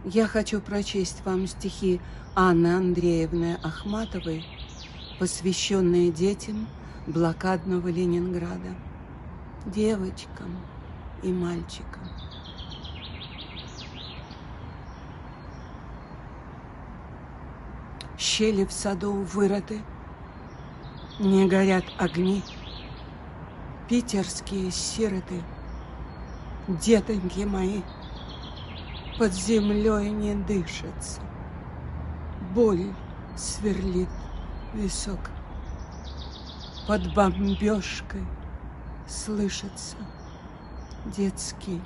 Я хочу прочесть вам стихи Анны Андреевны Ахматовой, посвященные детям блокадного Ленинграда, девочкам и мальчикам. Щели в саду вырыты, не горят огни. Питерские сироты, детоньки мои, под землей не дышится. Боль сверлит висок. Под бомбежкой слышится детский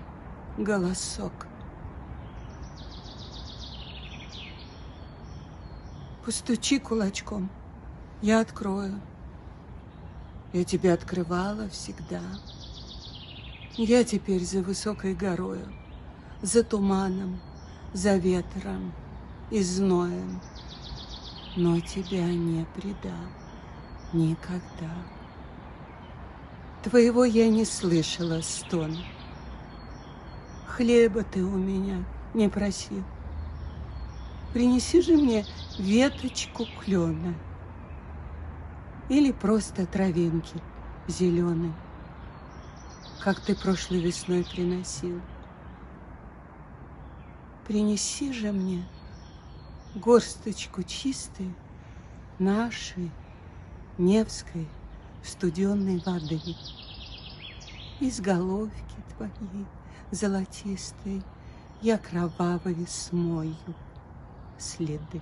голосок. Постучи кулачком, я открою. Я тебе открывала всегда. Я теперь за высокой горою, за туманом, за ветром и зноем. Но тебя не предам никогда. Твоего я не слышала стона. Хлеба ты у меня не просил. Принеси же мне веточку клена или просто травинки зеленой, как ты прошлой весной приносил. Принеси же мне горсточку чистой нашей Невской студенной воды. Из головки твоей золотистой я кровавой смою следы.